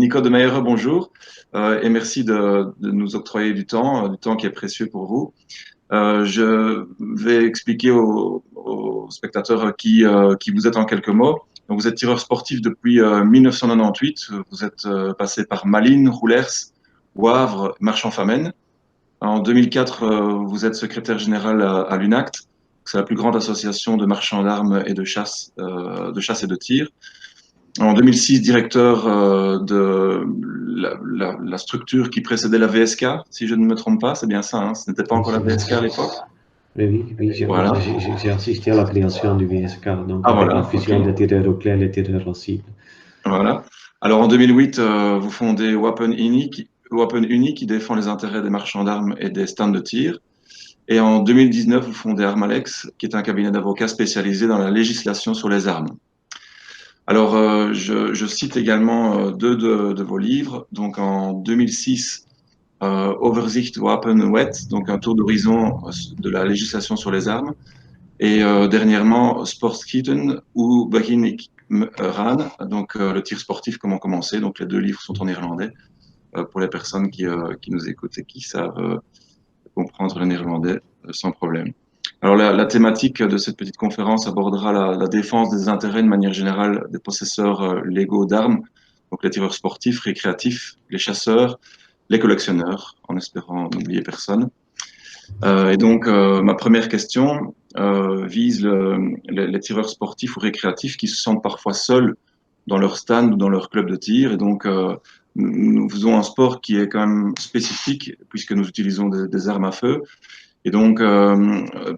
Nico de Meyer, bonjour, et merci de nous octroyer du temps qui est précieux pour vous. Je vais expliquer aux spectateurs qui vous êtes en quelques mots. Donc, vous êtes tireur sportif depuis 1998. Vous êtes passé par Malines, Roulers, Wavre, Marchand-Famenne. En 2004, vous êtes secrétaire général à l'UNACT. C'est la plus grande association de marchands d'armes et de chasse et de tir. En 2006, directeur de la structure qui précédait la VSK, si je ne me trompe pas, c'est bien ça, hein, ce n'était pas Oui, encore la VSK à l'époque. oui, Voilà. j'ai assisté à la création du VSK, donc Ah avec la voilà, ok. fusion des tireurs au clair et des tireurs au cible. Voilà. Alors en 2008, vous fondez Weapon Uni qui défend les intérêts des marchands d'armes et des stands de tir. Et en 2019, vous fondez Armalex, qui est un cabinet d'avocats spécialisé dans la législation sur les armes. Alors, je cite également deux de vos livres. Donc, en 2006, Overzicht Wapenwet, donc un tour d'horizon de la législation sur les armes. Et dernièrement, Sportskiten ou Begin ik Ran, donc le tir sportif, comment commencer. Donc, les deux livres sont en néerlandais pour les personnes qui nous écoutent et qui savent comprendre le néerlandais sans problème. Alors la thématique de cette petite conférence abordera la défense des intérêts de manière générale des possesseurs légaux d'armes, donc les tireurs sportifs, récréatifs, les chasseurs, les collectionneurs, en espérant n'oublier personne. Et donc ma première question vise les tireurs sportifs ou récréatifs qui se sentent parfois seuls dans leur stand ou dans leur club de tir. Et donc nous faisons un sport qui est quand même spécifique puisque nous utilisons des armes à feu. Et donc,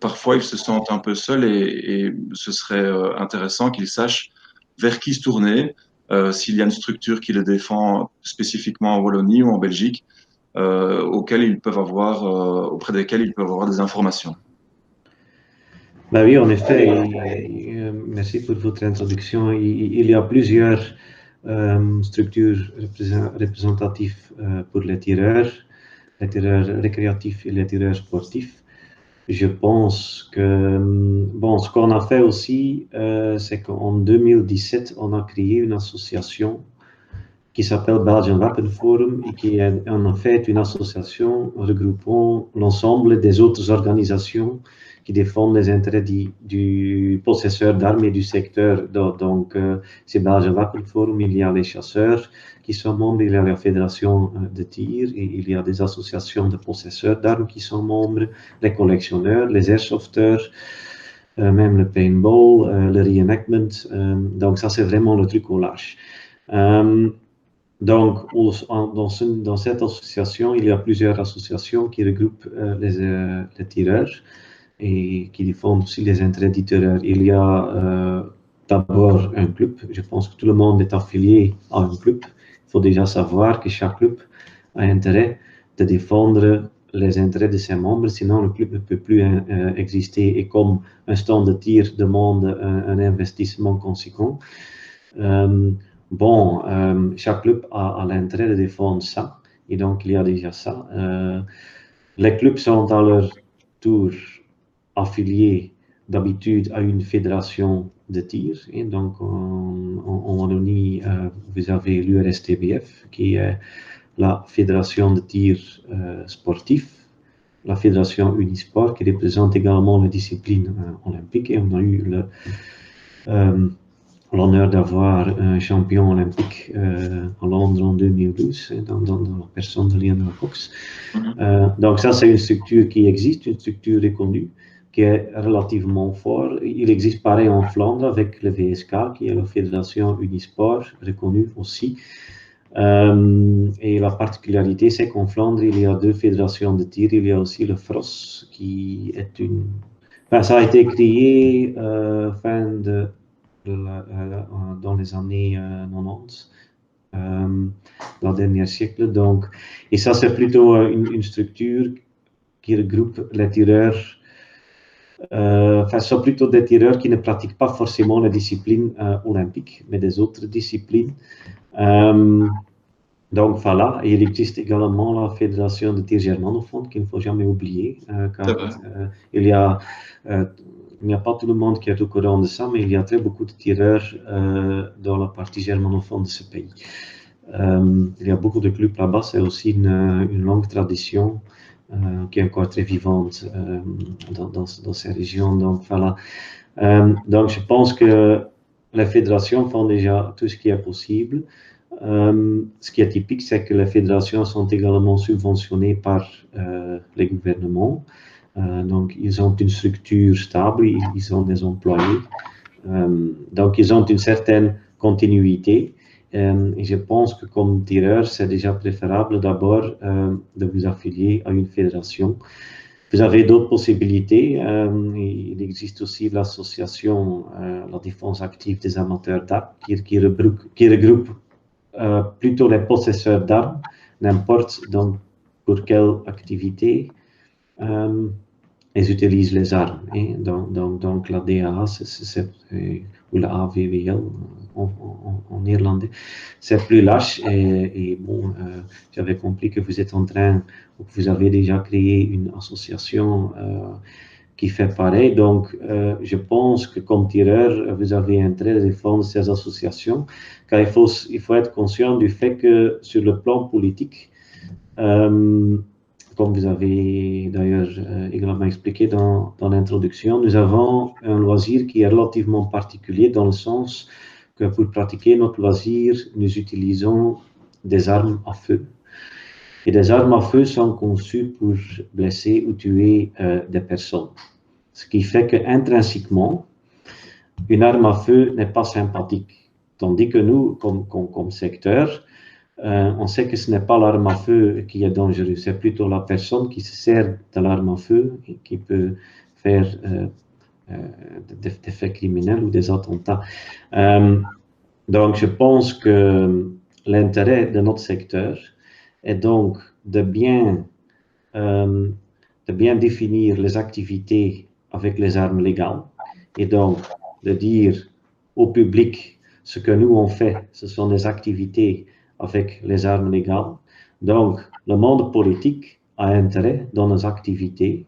parfois, ils se sentent un peu seuls et ce serait intéressant qu'ils sachent vers qui se tourner, s'il y a une structure qui les défend spécifiquement en Wallonie ou en Belgique, auprès desquelles ils peuvent avoir des informations. Ben oui, en effet, merci pour votre introduction. Il y a plusieurs structures représentatives pour les tireurs récréatifs et les tireurs sportifs. Je pense que, bon, ce qu'on a fait aussi, c'est qu'en 2017, on a créé une association qui s'appelle Belgian Weapon Forum et qui est en fait une association regroupant l'ensemble des autres organisations qui défendent les intérêts du possesseur d'armes et du secteur. Donc, c'est Belgian Weapon Forum, il y a les chasseurs qui sont membres, il y a la fédération de tir, et il y a des associations de possesseurs d'armes qui sont membres, les collectionneurs, les airsofters, même le paintball, le reenactment. Donc ça, c'est vraiment le truc au large. Donc, dans cette association, il y a plusieurs associations qui regroupent les tireurs et qui défendent aussi les intérêts des tireurs. Il y a d'abord un club. Je pense que tout le monde est affilié à un club. Il faut déjà savoir que chaque club a intérêt de défendre les intérêts de ses membres, sinon le club ne peut plus exister. Et comme un stand de tir demande un investissement conséquent, bon, chaque club a l'intérêt de défendre ça, et donc il y a déjà ça. Les clubs sont à leur tour affiliés d'habitude à une fédération de tir, et donc en Wallonie, vous avez l'URSTBF, qui est la fédération de tir sportif, la fédération Unisport, qui représente également les disciplines olympiques, et on a eu l'honneur d'avoir un champion olympique à Londres en 2012, dans la personne de Lionel Fox. Donc ça, c'est une structure qui existe, une structure reconnue, qui est relativement forte. Il existe pareil en Flandre avec le VSK, qui est la fédération Unisport, reconnue aussi. Et la particularité, c'est qu'en Flandre, il y a deux fédérations de tir. Il y a aussi le FROS, qui est une... Enfin, ça a été créé dans les années 90, dans le dernier siècle. Donc, et ça, c'est plutôt une structure qui regroupe les tireurs. Enfin, ce sont plutôt des tireurs qui ne pratiquent pas forcément la discipline olympique, mais des autres disciplines. Donc voilà, et il existe également la fédération de tir germanophone qu'il ne faut jamais oublier, car il n'y a pas tout le monde qui est au courant de ça, mais il y a très beaucoup de tireurs dans la partie germanophone de ce pays. Il y a beaucoup de clubs là-bas, c'est aussi une longue tradition qui est encore très vivante dans ces régions. Donc voilà. Donc je pense que les fédérations font déjà tout ce qui est possible. Ce qui est typique, c'est que les fédérations sont également subventionnées par les gouvernements. Donc, ils ont une structure stable, ils ont des employés. Donc, ils ont une certaine continuité. Et je pense que comme tireur, c'est déjà préférable d'abord de vous affilier à une fédération. Vous avez d'autres possibilités. Il existe aussi l'association La Défense Active des Amateurs d'Armes qui regroupe plutôt les possesseurs d'armes, n'importe donc pour quelle activité ils utilisent les armes. Hein. Donc la DAA, ou la AVWL en irlandais, c'est plus lâche. Et bon, j'avais compris que vous êtes en train, ou que vous avez déjà créé une association qui fait pareil. Donc, je pense que comme tireur, vous avez intérêt à défendre ces associations, car il faut être conscient du fait que sur le plan politique, comme vous avez d'ailleurs également expliqué dans l'introduction, nous avons un loisir qui est relativement particulier dans le sens que pour pratiquer notre loisir, nous utilisons des armes à feu. Et des armes à feu sont conçues pour blesser ou tuer des personnes. Ce qui fait qu'intrinsèquement, une arme à feu n'est pas sympathique. Tandis que nous, comme secteur, on sait que ce n'est pas l'arme à feu qui est dangereuse, c'est plutôt la personne qui se sert de l'arme à feu et qui peut faire des faits criminels ou des attentats. Donc, je pense que l'intérêt de notre secteur est donc de bien définir les activités avec les armes légales et donc de dire au public ce que nous on fait, ce sont des activités avec les armes légales. Donc, le monde politique a intérêt dans nos activités,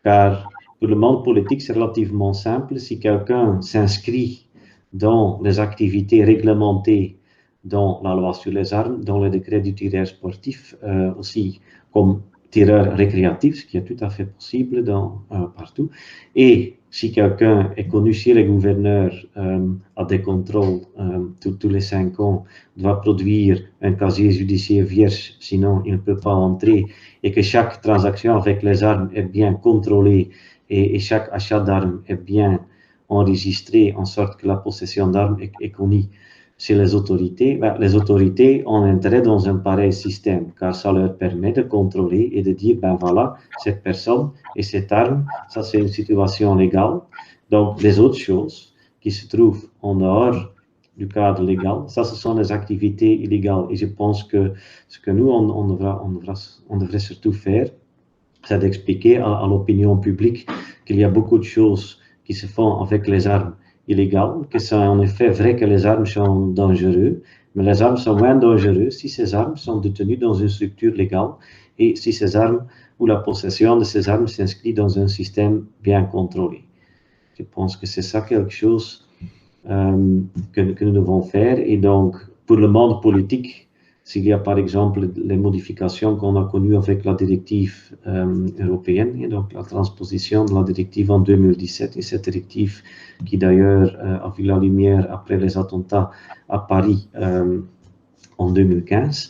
car pour le monde politique, c'est relativement simple. Si quelqu'un s'inscrit dans les activités réglementées dans la loi sur les armes, dans le décret du tireur sportif aussi, comme tireur récréatif, ce qui est tout à fait possible partout. Et si quelqu'un est connu chez les gouverneurs à des contrôles tous les 5 ans, doit produire un casier judiciaire vierge, sinon il ne peut pas entrer, et que chaque transaction avec les armes est bien contrôlée et chaque achat d'armes est bien enregistré en sorte que la possession d'armes est connue chez les autorités ont intérêt dans un pareil système, car ça leur permet de contrôler et de dire, ben voilà, cette personne et cette arme, ça c'est une situation légale. Donc, les autres choses qui se trouvent en dehors du cadre légal, ça ce sont des activités illégales. Et je pense que ce que nous, on devrait surtout faire, c'est d'expliquer à l'opinion publique qu'il y a beaucoup de choses qui se font avec les armes illégales, que c'est en effet vrai que les armes sont dangereuses, mais les armes sont moins dangereuses si ces armes sont détenues dans une structure légale et si ces armes ou la possession de ces armes s'inscrit dans un système bien contrôlé. Je pense que c'est ça quelque chose que nous devons faire. Et donc, pour le monde politique, s'il y a par exemple les modifications qu'on a connues avec la directive européenne, et donc la transposition de la directive en 2017, et cette directive qui d'ailleurs a vu la lumière après les attentats à Paris en 2015,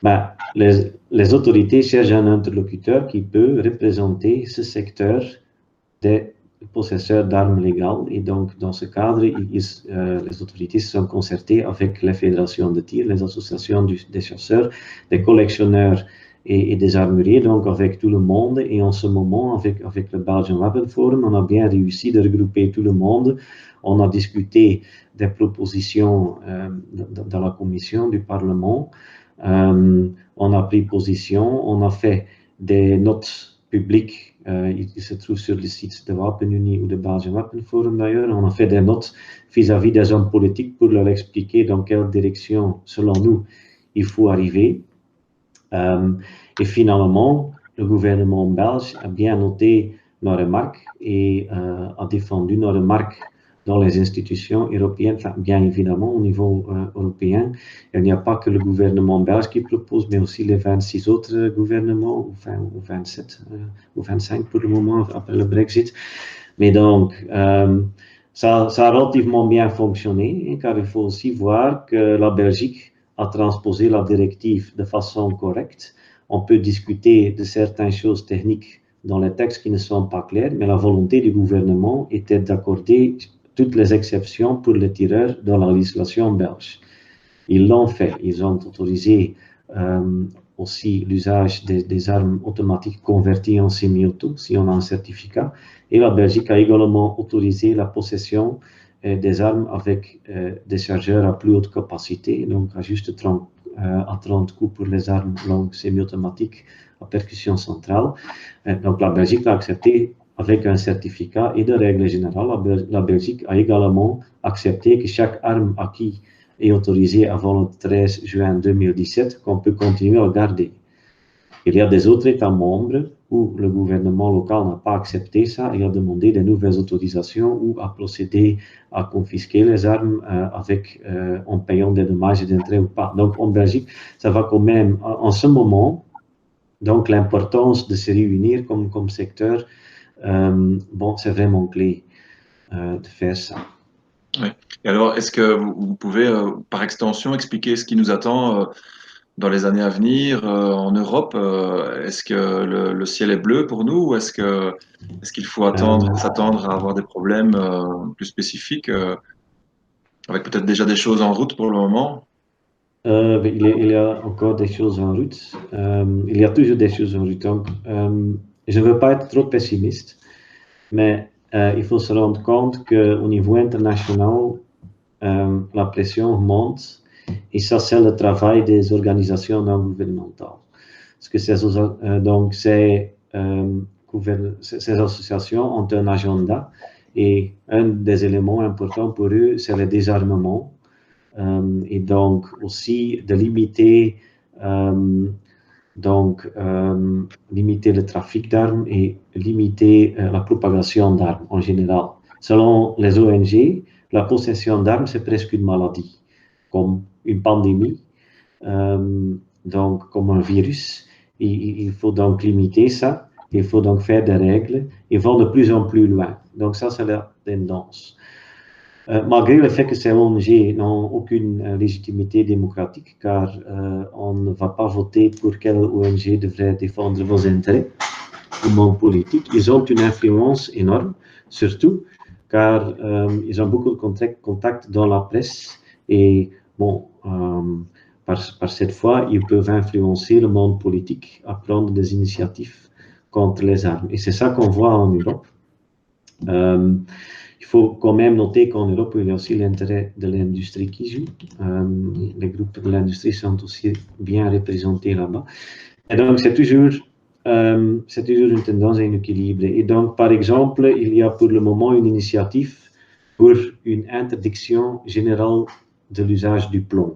ben, les autorités cherchent un interlocuteur qui peut représenter ce secteur des possesseurs d'armes légales. Et donc, dans ce cadre, les autorités se sont concertées avec les fédérations de tir, les associations des chasseurs, des collectionneurs et des armuriers, donc avec tout le monde. Et en ce moment, avec le Belgian Weapon Forum, on a bien réussi de regrouper tout le monde. On a discuté des propositions dans la commission du Parlement. On a pris position, on a fait des notes publiques. Il se trouve sur le site de Wapenunie ou de Belgian Weapon Forum d'ailleurs. On a fait des notes vis-à-vis des hommes politiques pour leur expliquer dans quelle direction, selon nous, il faut arriver. Et finalement, le gouvernement belge a bien noté nos remarques et a défendu nos remarques dans les institutions européennes, enfin, bien évidemment au niveau européen. Il n'y a pas que le gouvernement belge qui propose, mais aussi les 26 autres gouvernements, ou 27 ou 25 pour le moment, après le Brexit. Mais donc, ça a relativement bien fonctionné, hein, car il faut aussi voir que la Belgique a transposé la directive de façon correcte. On peut discuter de certaines choses techniques dans les textes qui ne sont pas clairs, mais la volonté du gouvernement était d'accorder toutes les exceptions pour les tireurs dans la législation belge. Ils l'ont fait, ils ont autorisé aussi l'usage des armes automatiques converties en semi-auto, si on a un certificat, et la Belgique a également autorisé la possession des armes avec des chargeurs à plus haute capacité, donc à juste à 30 coups pour les armes longues semi-automatiques à percussion centrale. Donc la Belgique l'a accepté avec un certificat et de règle générale, la Belgique a également accepté que chaque arme acquise est autorisée avant le 13 juin 2017, qu'on peut continuer à garder. Il y a des autres États membres où le gouvernement local n'a pas accepté ça et a demandé de nouvelles autorisations ou a procédé à confisquer les armes en payant des dommages d'intérêt ou pas. Donc en Belgique, ça va quand même, en ce moment, donc l'importance de se réunir comme secteur, bon, c'est vraiment clé de faire ça. Oui. Et alors, est-ce que vous pouvez, par extension, expliquer ce qui nous attend dans les années à venir en Europe? Est-ce que le ciel est bleu pour nous ou est-ce qu'il faut s'attendre à avoir des problèmes plus spécifiques avec peut-être déjà des choses en route pour le moment? Il y a encore des choses en route. Il y a toujours des choses en route. Donc, je ne veux pas être trop pessimiste, mais il faut se rendre compte qu'au niveau international, la pression monte et ça, c'est le travail des organisations non gouvernementales. Parce que ces associations ont un agenda et un des éléments importants pour eux, c'est le désarmement. Et donc aussi de limiter limiter le trafic d'armes et limiter la propagation d'armes en général. Selon les ONG, la possession d'armes, c'est presque une maladie, comme une pandémie, donc comme un virus. Il faut donc limiter ça, il faut donc faire des règles et vont de plus en plus loin. Donc ça, c'est la tendance. Malgré le fait que ces ONG n'ont aucune légitimité démocratique, car on ne va pas voter pour quelle ONG devrait défendre vos intérêts au monde politique, ils ont une influence énorme, surtout car ils ont beaucoup de contacts dans la presse et bon, par cette fois, ils peuvent influencer le monde politique à prendre des initiatives contre les armes. Et c'est ça qu'on voit en Europe. Il faut quand même noter qu'en Europe, il y a aussi l'intérêt de l'industrie qui joue. Les groupes de l'industrie sont aussi bien représentés là-bas. Et donc, c'est toujours une tendance à un équilibre. Et donc, par exemple, il y a pour le moment une initiative pour une interdiction générale de l'usage du plomb.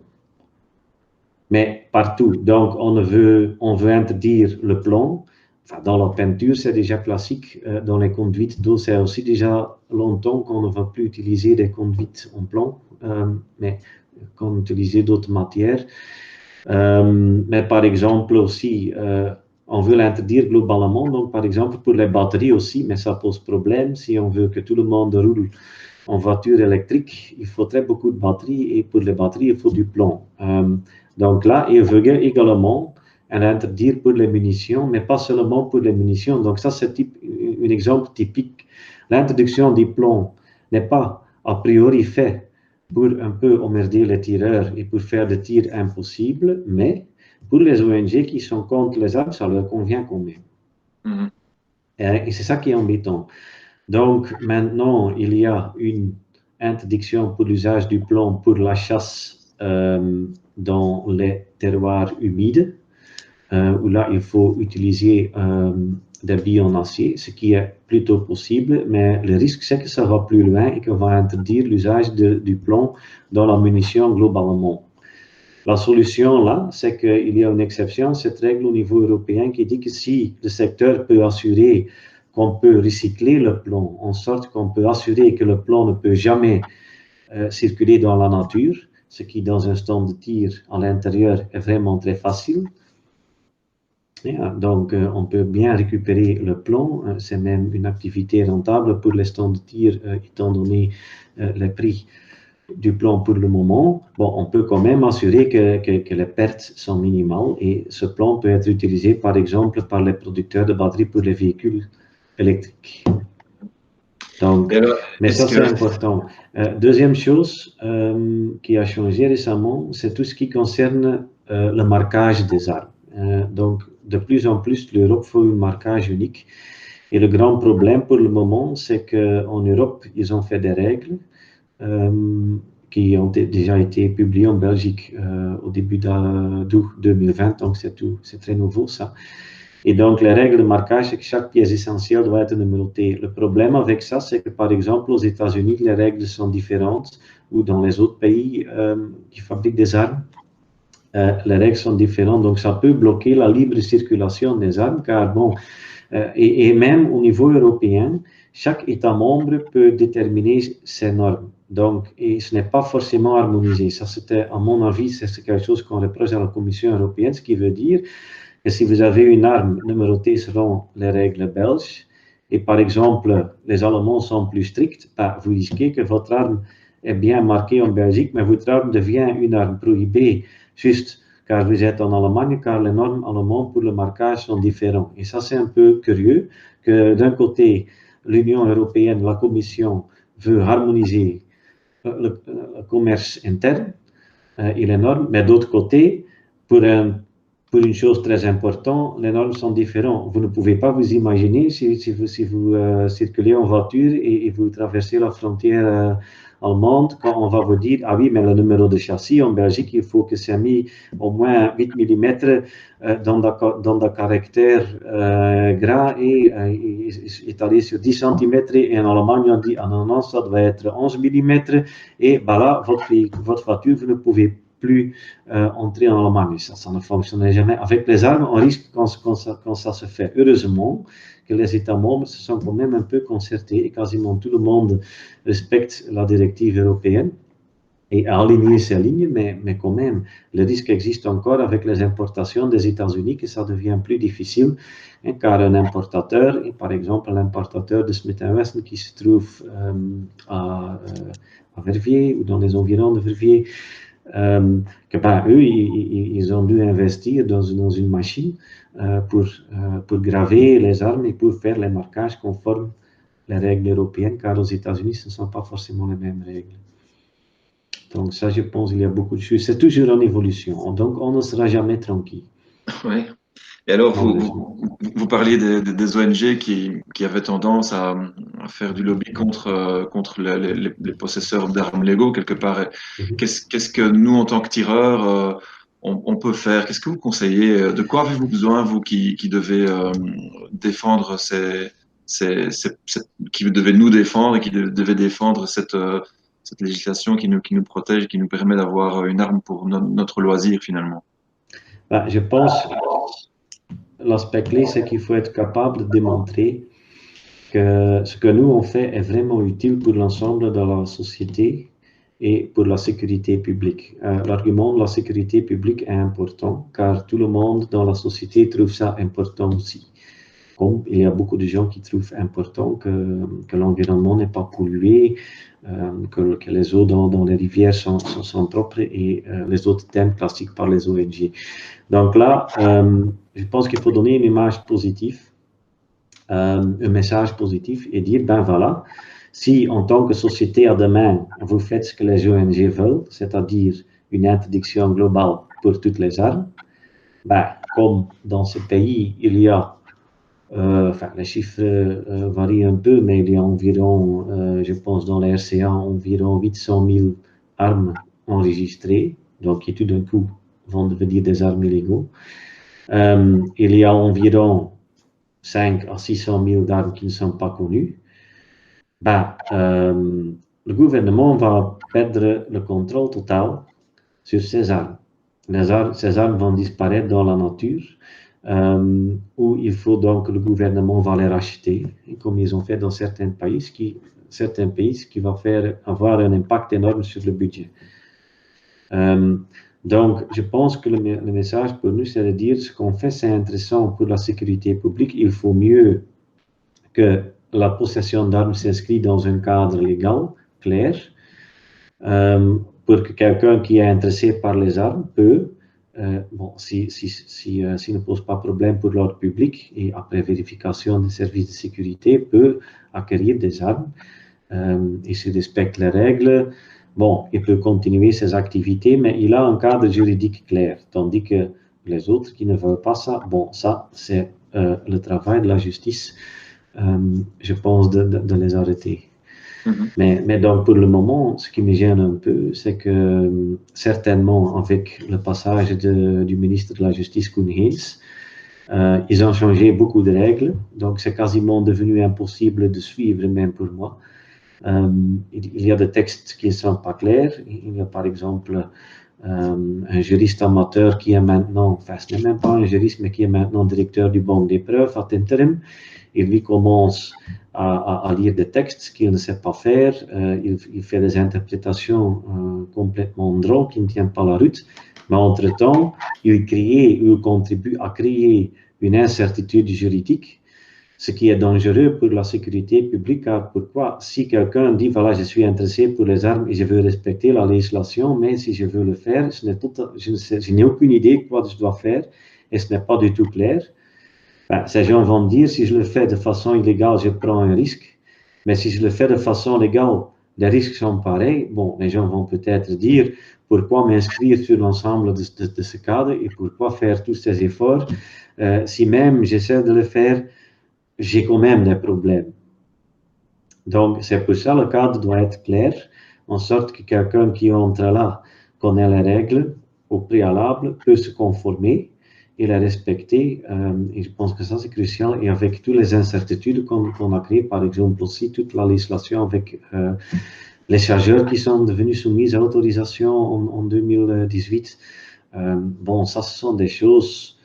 Mais partout. Donc, on veut interdire le plomb. Enfin, dans la peinture, c'est déjà classique. Dans les conduites d'eau, c'est aussi déjà longtemps qu'on ne va plus utiliser des conduites en plomb, mais qu'on utilise d'autres matières. Mais par exemple aussi, on veut l'interdire globalement. Donc, par exemple, pour les batteries aussi, mais ça pose problème. Si on veut que tout le monde roule en voiture électrique, il faudrait beaucoup de batteries et pour les batteries, il faut du plomb. Donc là, il veut également interdire pour les munitions, mais pas seulement pour les munitions. Donc ça, c'est un exemple typique. L'introduction du plomb n'est pas a priori fait pour un peu emmerder les tireurs et pour faire des tirs impossibles, mais pour les ONG qui sont contre les armes, ça leur convient quand même. Mm-hmm. Et c'est ça qui est embêtant. Donc maintenant, il y a une interdiction pour l'usage du plomb pour la chasse dans les terroirs humides, où là, il faut utiliser des billes en acier, ce qui est plutôt possible, mais le risque, c'est que ça va plus loin et qu'on va interdire l'usage du plomb dans la munition globalement. La solution, là, c'est qu'il y a une exception, cette règle au niveau européen qui dit que si le secteur peut assurer qu'on peut recycler le plomb, en sorte qu'on peut assurer que le plomb ne peut jamais circuler dans la nature, ce qui dans un stand de tir à l'intérieur est vraiment très facile. Donc, on peut bien récupérer le plomb, c'est même une activité rentable pour les stands de tir, étant donné les prix du plomb pour le moment. Bon, on peut quand même assurer que les pertes sont minimales et ce plomb peut être utilisé, par exemple, par les producteurs de batteries pour les véhicules électriques. Donc, mais ça, c'est important. Deuxième chose qui a changé récemment, c'est tout ce qui concerne le marquage des armes. Donc, de plus en plus, l'Europe fait un marquage unique. Et le grand problème pour le moment, c'est qu'en Europe, ils ont fait des règles qui ont déjà été publiées en Belgique au début d'août 2020. Donc, c'est très nouveau, ça. Et donc, les règles de marquage, c'est que chaque pièce essentielle doit être numérotée. Le problème avec ça, c'est que, par exemple, aux États-Unis, les règles sont différentes, ou dans les autres pays qui fabriquent des armes, les règles sont différentes. Donc, ça peut bloquer la libre circulation des armes, car bon, et même au niveau européen, chaque État membre peut déterminer ses normes. Donc, et ce n'est pas forcément harmonisé. Ça, c'était, à mon avis, c'est quelque chose qu'on reproche à la Commission européenne, ce qui veut dire que si vous avez une arme numérotée selon les règles belges, et par exemple, les Allemands sont plus stricts, vous risquez que votre arme est bien marquée en Belgique, mais votre arme devient une arme prohibée, juste car vous êtes en Allemagne, car les normes allemandes pour le marquage sont différentes. Et ça, c'est un peu curieux que d'un côté, l'Union européenne, la Commission, veut harmoniser le commerce interne et les normes, mais d'autre côté, pour une chose très importante, les normes sont différentes. Vous ne pouvez pas vous imaginer si vous circulez en voiture et vous traversez la frontière allemande, quand on va vous dire, ah oui, mais le numéro de châssis en Belgique, il faut que c'est mis au moins 8 mm dans le caractère gras et étalé sur 10 cm. Et en Allemagne, on dit, ah non, non, ça doit être 11 mm. Et bah là, votre voiture, vous ne pouvez plus entrer en Allemagne. Ça ne fonctionnait jamais. Avec les armes, on risque quand ça se fait. Heureusement que les États membres se sont quand même un peu concertés et quasiment tout le monde respecte la directive européenne et a aligné ses lignes, mais quand même, le risque existe encore avec les importations des États-Unis, que ça devient plus difficile, car un importateur, par exemple l'importateur de Smith & Wesson qui se trouve à Verviers ou dans les environs de Verviers, eux, ils ont dû investir dans une machine pour graver les armes et pour faire les marquages conformes les règles européennes, car aux États-Unis, ce ne sont pas forcément les mêmes règles. Donc ça, je pense qu'il y a beaucoup de choses. C'est toujours en évolution, donc on ne sera jamais tranquille. Oui. Et alors, vous parliez des ONG qui avaient tendance à faire du lobby contre les possesseurs d'armes légaux, quelque part. Qu'est-ce que nous, en tant que tireurs, on peut faire? Qu'est-ce que vous conseillez? De quoi avez-vous besoin, vous qui devez défendre qui devez nous défendre et qui devez défendre cette législation qui nous protège, qui nous permet d'avoir une arme pour notre loisir, finalement? Je pense l'aspect clé, c'est qu'il faut être capable de démontrer que ce que nous on fait est vraiment utile pour l'ensemble de la société et pour la sécurité publique. L'argument de la sécurité publique est important car tout le monde dans la société trouve ça important aussi. Comme il y a beaucoup de gens qui trouvent important que l'environnement n'est pas pollué, que les eaux dans les rivières sont propres et les autres thèmes classiques par les ONG. Donc là, je pense qu'il faut donner une image positive, un message positif et dire, ben voilà, si en tant que société à demain, vous faites ce que les ONG veulent, c'est-à-dire une interdiction globale pour toutes les armes, ben, comme dans ce pays, il y a les chiffres varient un peu, mais il y a environ, je pense dans la RCA, environ 800 000 armes enregistrées, donc qui tout d'un coup vont devenir des armes illégaux. Il y a environ 5 à 600 000 armes qui ne sont pas connues. Le gouvernement va perdre le contrôle total sur ces armes. Ces armes vont disparaître dans la nature. où il faut donc le gouvernement va les racheter, comme ils ont fait dans certains pays, ce qui va avoir un impact énorme sur le budget. Donc, je pense que le message pour nous, c'est de dire ce qu'on fait, c'est intéressant pour la sécurité publique. Il faut mieux que la possession d'armes s'inscrit dans un cadre légal, clair, pour que quelqu'un qui est intéressé par les armes peut, s'il ne pose pas problème pour l'ordre public et après vérification des services de sécurité, peut acquérir des armes et s'il respecte les règles. Bon, il peut continuer ses activités, mais il a un cadre juridique clair, tandis que les autres qui ne veulent pas ça, bon, ça, c'est le travail de la justice, je pense, de les arrêter. Mais donc, pour le moment, ce qui me gêne un peu, c'est que certainement, avec le passage du ministre de la Justice, Koen Geens, ils ont changé beaucoup de règles, donc c'est quasiment devenu impossible de suivre, même pour moi. Il y a des textes qui ne sont pas clairs. Il y a par exemple un juriste amateur qui est maintenant, enfin ce n'est même pas un juriste, mais qui est maintenant directeur du banc des preuves à intérim. Il lui commence à lire des textes qu'il ne sait pas faire. Il fait des interprétations complètement drôles qui ne tiennent pas la route. Mais entre-temps, il contribue à créer une incertitude juridique, ce qui est dangereux pour la sécurité publique, car pourquoi? Si quelqu'un dit, voilà, je suis intéressé pour les armes et je veux respecter la législation, mais si je veux le faire, je n'ai aucune idée de quoi je dois faire et ce n'est pas du tout clair. Ben, ces gens vont dire, si je le fais de façon illégale, je prends un risque, mais si je le fais de façon légale, les risques sont pareils. Bon, les gens vont peut-être dire, pourquoi m'inscrire sur l'ensemble de ce cadre et pourquoi faire tous ces efforts si même j'essaie de le faire, j'ai quand même des problèmes. Donc, c'est pour ça que le cadre doit être clair, en sorte que quelqu'un qui entre là connaît les règles au préalable, peut se conformer et les respecter. Et je pense que ça, c'est crucial. Et avec toutes les incertitudes qu'on a créées, par exemple aussi toute la législation avec les chargeurs qui sont devenus soumis à l'autorisation en 2018, bon, ça, ce sont des choses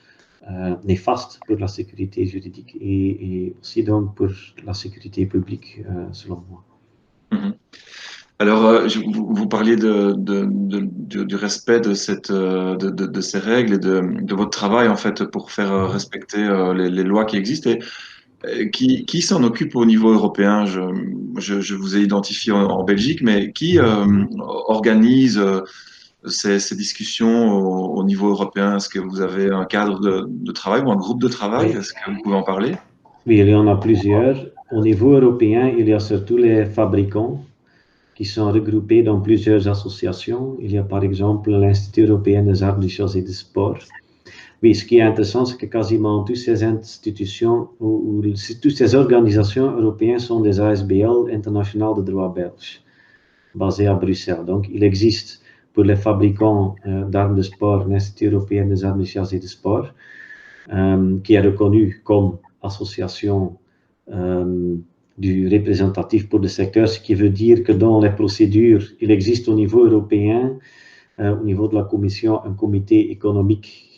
néfaste pour la sécurité juridique et aussi donc pour la sécurité publique, selon moi. Alors, vous parliez du respect de ces règles et de votre travail en fait pour faire respecter les lois qui existent. Et qui s'en occupe au niveau européen? Je vous ai identifié en Belgique, mais qui organise ces discussions au niveau européen? Est-ce que vous avez un cadre de travail ou un groupe de travail? Oui. Est-ce que vous pouvez en parler? Oui, il y en a plusieurs. Au niveau européen, il y a surtout les fabricants qui sont regroupés dans plusieurs associations. Il y a par exemple l'Institut européen des arts, des choses et des sports. Oui, ce qui est intéressant, c'est que quasiment toutes ces institutions ou toutes ces organisations européennes sont des ASBL, International de droit belge, basées à Bruxelles. Donc, il existe pour les fabricants d'armes de sport l'Institut européen des arts, des choses et des sports, qui est reconnu comme association du représentatif pour le secteur, ce qui veut dire que dans les procédures, il existe au niveau européen, au niveau de la Commission, un comité économique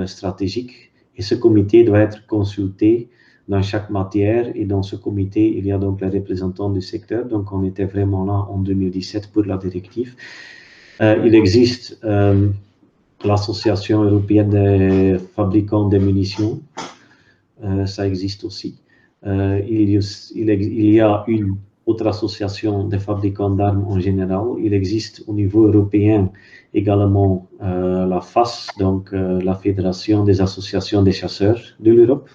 stratégique, et ce comité doit être consulté dans chaque matière, et dans ce comité, il y a donc les représentants du secteur, donc on était vraiment là en 2017 pour la directive. Il existe l'association européenne des fabricants de munitions, ça existe aussi. Il y a une autre association des fabricants d'armes en général. Il existe au niveau européen également la FAS, donc la Fédération des associations des chasseurs de l'Europe.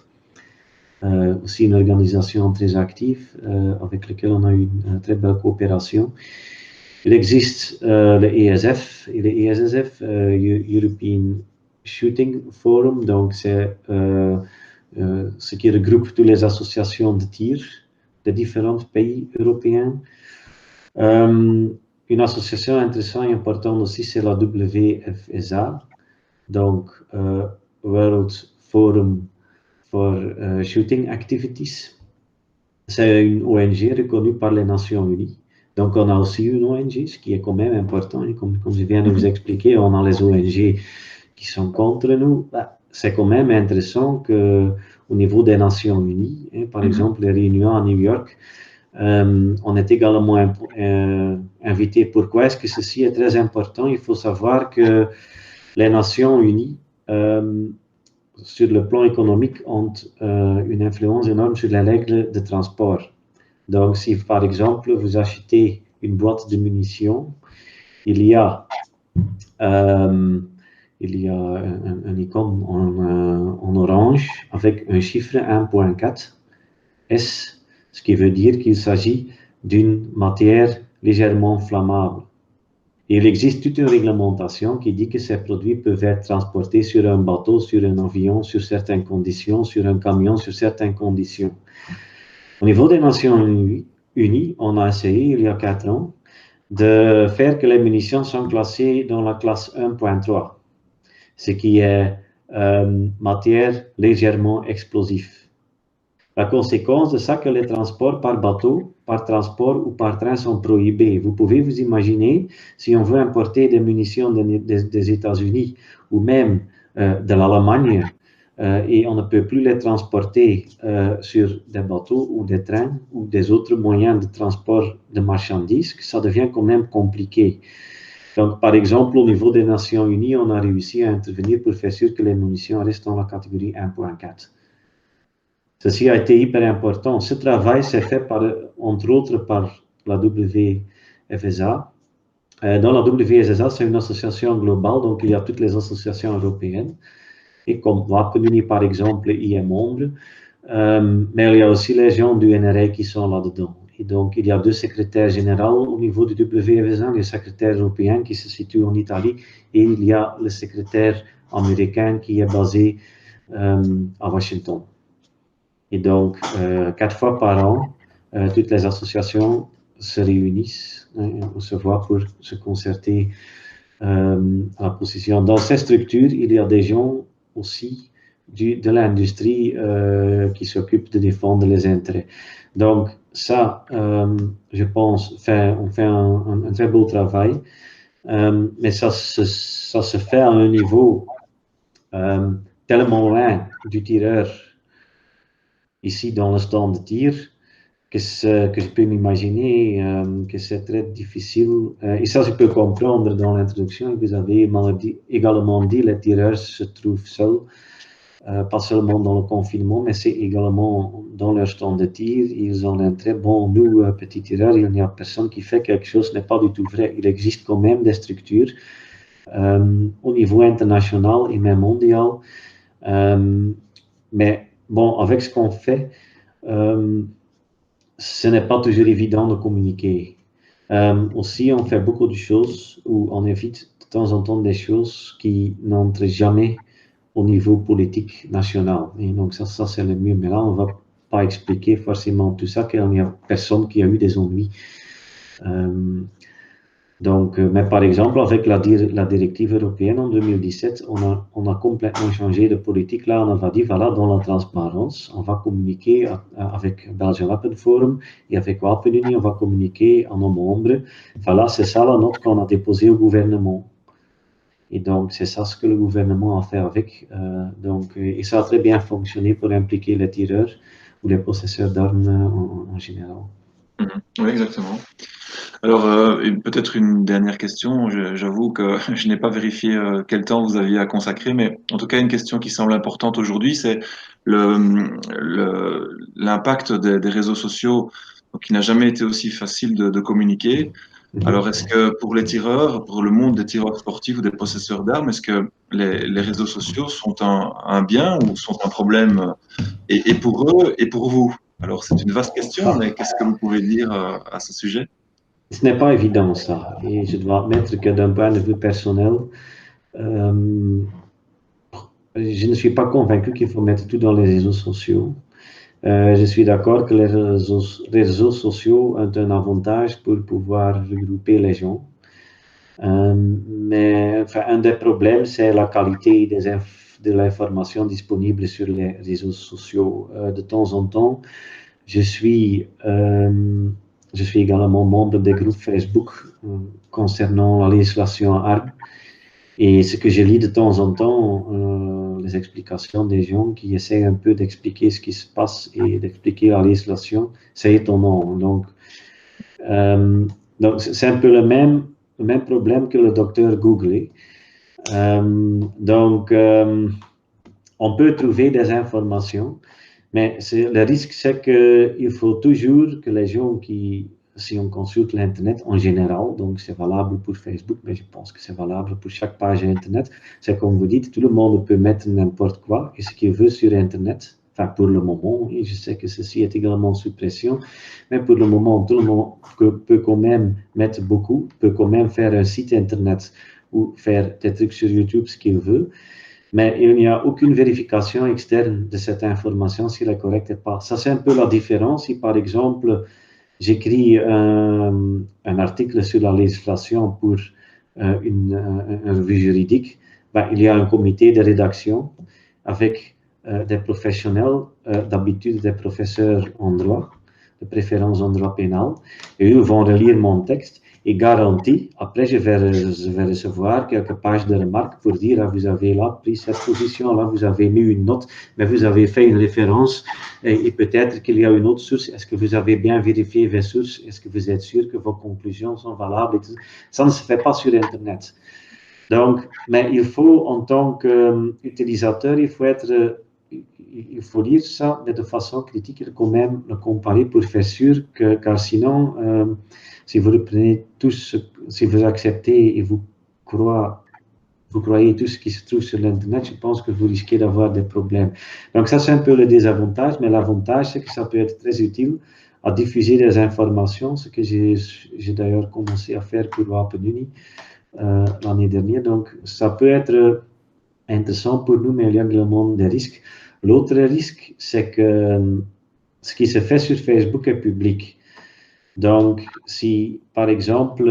Aussi une organisation très active avec laquelle on a eu une très belle coopération. Il existe le ESF et le ESSF, European Shooting Forum, donc c'est ce qui regroupe toutes les associations de tir de différents pays européens. Une association intéressante et importante aussi, c'est la WFSA, donc World Forum for Shooting Activities. C'est une ONG reconnue par les Nations Unies. Donc, on a aussi une ONG, ce qui est quand même important. Et comme je viens de vous expliquer, on a les ONG qui sont contre nous. Bah, c'est quand même intéressant qu'au niveau des Nations Unies, par exemple les réunions à New York, on est également invité. Pourquoi est-ce que ceci est très important? Il faut savoir que les Nations Unies, sur le plan économique, ont une influence énorme sur les règles de transport. Donc, si par exemple vous achetez une boîte de munitions, il y a un icône en orange avec un chiffre 1.4 S, ce qui veut dire qu'il s'agit d'une matière légèrement flammable. Il existe toute une réglementation qui dit que ces produits peuvent être transportés sur un bateau, sur un avion, sur certaines conditions, sur un camion, sur certaines conditions. Au niveau des Nations Unies, on a essayé il y a 4 ans de faire que les munitions soient classées dans la classe 1.3, ce qui est matière légèrement explosive. La conséquence de ça, que les transports par bateau, par transport ou par train sont prohibés. Vous pouvez vous imaginer, si on veut importer des munitions des États-Unis ou même de l'Allemagne, et on ne peut plus les transporter sur des bateaux ou des trains ou des autres moyens de transport de marchandises, ça devient quand même compliqué. Donc, par exemple, au niveau des Nations Unies, on a réussi à intervenir pour faire sûr que les munitions restent dans la catégorie 1.4. Ceci a été hyper important. Ce travail s'est fait entre autres par la WFSA. Dans la WFSA, c'est une association globale, donc il y a toutes les associations européennes. Et comme WapenUnie, par exemple, y est membre. Mais il y a aussi les gens du NRA qui sont là-dedans. Et donc, il y a 2 secrétaires généraux au niveau du WFSA, le secrétaire européen qui se situe en Italie, et il y a le secrétaire américain qui est basé à Washington. Et donc, 4 fois par an, toutes les associations se réunissent, on se voit pour se concerter à la position. Dans ces structures, il y a des gens aussi de l'industrie qui s'occupent de défendre les intérêts. Donc, ça, je pense, on fait un très beau travail, mais ça se fait à un niveau tellement loin du tireur ici dans le stand de tir, que je peux m'imaginer que c'est très difficile. Et ça, je peux comprendre dans l'introduction. Vous avez également dit que les tireurs se trouvent seuls, pas seulement dans le confinement, mais c'est également dans leur stand de tir. Ils ont un très bon, nous, petits tireurs, il n'y a personne qui fait quelque chose, ce n'est pas du tout vrai. Il existe quand même des structures au niveau international et même mondial. Mais bon, avec ce qu'on fait, ce n'est pas toujours évident de communiquer. Aussi, on fait beaucoup de choses où on évite de temps en temps des choses qui n'entrent jamais au niveau politique national. Et donc ça c'est le mieux. Mais là, on ne va pas expliquer forcément tout ça, qu'il n'y a personne qui a eu des ennuis. Donc, mais par exemple, avec la directive européenne en 2017, on a complètement changé de politique. Là, on va dit, voilà, dans la transparence, on va communiquer avec Belgian Weapon Forum et avec WapenUnie, on va communiquer à nos membres. Voilà, c'est ça la note qu'on a déposée au gouvernement. Et donc, c'est ça ce que le gouvernement a fait avec. Et ça a très bien fonctionné pour impliquer les tireurs ou les possesseurs d'armes en général. Oui, exactement. Alors, peut-être une dernière question. J'avoue que je n'ai pas vérifié quel temps vous aviez à consacrer, mais en tout cas, une question qui semble importante aujourd'hui, c'est l'impact des réseaux sociaux, donc, qui n'a jamais été aussi facile de communiquer. Alors, est-ce que pour les tireurs, pour le monde des tireurs sportifs ou des possesseurs d'armes, est-ce que les réseaux sociaux sont un bien ou sont un problème, et pour eux et pour vous? Alors, c'est une vaste question, mais qu'est-ce que vous pouvez dire à ce sujet? Ce n'est pas évident ça, et je dois admettre que d'un point de vue personnel, je ne suis pas convaincu qu'il faut mettre tout dans les réseaux sociaux. Je suis d'accord que les réseaux sociaux ont un avantage pour pouvoir regrouper les gens, mais enfin, un des problèmes, c'est la qualité de l'information disponible sur les réseaux sociaux. De temps en temps, je suis également membre des groupes Facebook concernant la législation armes. Et ce que je lis de temps en temps, les explications des gens qui essaient un peu d'expliquer ce qui se passe et d'expliquer la législation, c'est étonnant. Donc c'est un peu le même problème que le docteur Google. On peut trouver des informations, mais le risque, c'est qu'il faut toujours que les gens qui, si on consulte l'Internet en général, donc c'est valable pour Facebook, mais je pense que c'est valable pour chaque page Internet, c'est comme vous dites, tout le monde peut mettre n'importe quoi et ce qu'il veut sur Internet. Enfin, pour le moment, et je sais que ceci est également sous pression, mais pour le moment, tout le monde peut quand même mettre beaucoup, peut quand même faire un site Internet ou faire des trucs sur YouTube, ce qu'il veut. Mais il n'y a aucune vérification externe de cette information si elle est correcte ou pas. Ça, c'est un peu la différence. Si, par exemple, j'écris un article sur la législation pour une revue juridique, ben, il y a un comité de rédaction avec des professionnels, d'habitude des professeurs en droit, de préférence en droit pénal, et eux vont relire mon texte et garantie, après je vais recevoir quelques pages de remarques pour dire, ah, vous avez là pris cette position, là vous avez mis une note, mais vous avez fait une référence et peut-être qu'il y a une autre source. Est-ce que vous avez bien vérifié vos sources? Est-ce que vous êtes sûr que vos conclusions sont valables? Ça ne se fait pas sur Internet. Donc, mais il faut, en tant qu'utilisateur, il faut lire ça de façon critique et quand même le comparer pour faire sûr que, car sinon, si vous reprenez si vous acceptez et vous croyez tout ce qui se trouve sur l'Internet, je pense que vous risquez d'avoir des problèmes. Donc ça, c'est un peu le désavantage, mais l'avantage, c'est que ça peut être très utile à diffuser des informations, ce que j'ai d'ailleurs commencé à faire pour l'OpenUni l'année dernière. Donc ça peut être intéressant pour nous, mais il y a également des risques. L'autre risque, c'est que ce qui se fait sur Facebook est public. Donc, si par exemple,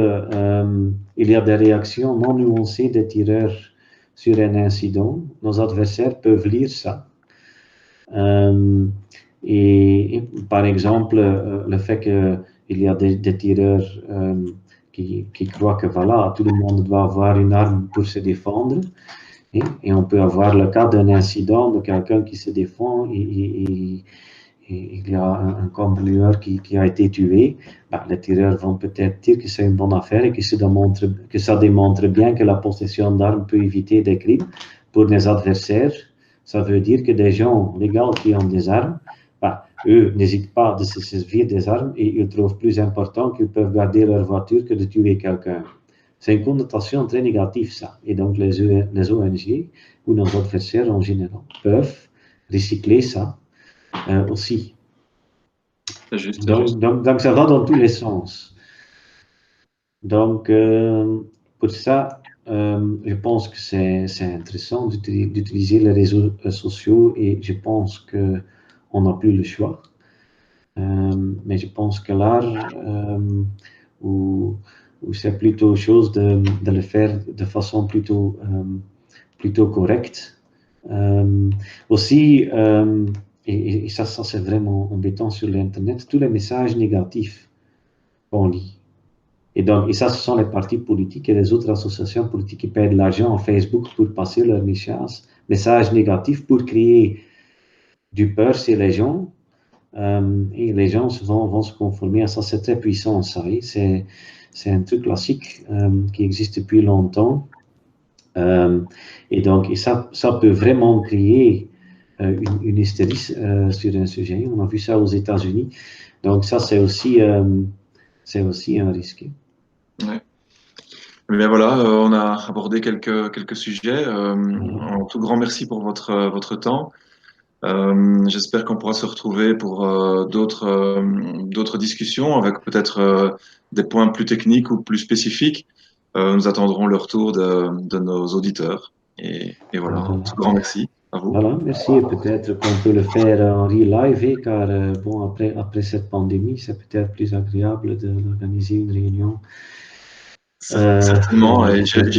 il y a des réactions non nuancées des tireurs sur un incident, nos adversaires peuvent lire ça. Et par exemple, le fait qu'il y a des tireurs qui croient que voilà, tout le monde doit avoir une arme pour se défendre. Et on peut avoir le cas d'un incident de quelqu'un qui se défend et il y a un cambrioleur qui a été tué. Ben, les tireurs vont peut-être dire que c'est une bonne affaire et que ça démontre bien que la possession d'armes peut éviter des crimes. Pour les adversaires, ça veut dire que des gens légaux qui ont des armes, ben, eux n'hésitent pas de se servir des armes et ils trouvent plus important qu'ils peuvent garder leur voiture que de tuer quelqu'un. C'est une connotation très négative, ça. Et donc, les ONG ou nos adversaires en général peuvent recycler ça aussi. C'est juste, Donc, ça va dans tous les sens. Donc, pour ça, je pense que c'est intéressant d'utiliser les réseaux sociaux et je pense qu'on n'a plus le choix. Mais je pense que là, où c'est plutôt chose de le faire de façon plutôt correcte. Aussi, et ça c'est vraiment embêtant sur l'Internet, tous les messages négatifs qu'on lit. Et ça, ce sont les partis politiques et les autres associations politiques qui paient de l'argent à Facebook pour passer leurs messages négatifs pour créer du peur chez les gens. Et les gens vont se conformer à ça. C'est très puissant, ça. C'est un truc classique qui existe depuis longtemps. Et donc, ça peut vraiment créer une hystérie sur un sujet. On a vu ça aux États-Unis. Donc, ça, c'est aussi un risque. ouais. Eh bien voilà, on a abordé quelques sujets. Un tout grand merci pour votre temps. J'espère qu'on pourra se retrouver pour d'autres discussions avec peut-être des points plus techniques ou plus spécifiques. Nous attendrons le retour de nos auditeurs. Et voilà, un tout grand merci à vous. Voilà, merci. Et peut-être qu'on peut le faire en real live, car bon, après cette pandémie, c'est peut-être plus agréable d'organiser une réunion. Certainement. Et Par,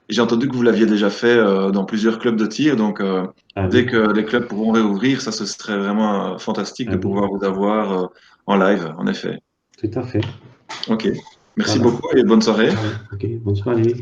j'ai entendu que vous l'aviez déjà fait dans plusieurs clubs de tir. Donc, ah dès oui, que les clubs pourront réouvrir, ça ce serait vraiment fantastique ah de oui, pouvoir vous avoir en live, en effet. tout à fait. Ok. Merci Voilà. beaucoup et bonne soirée. Ok, bonne soirée.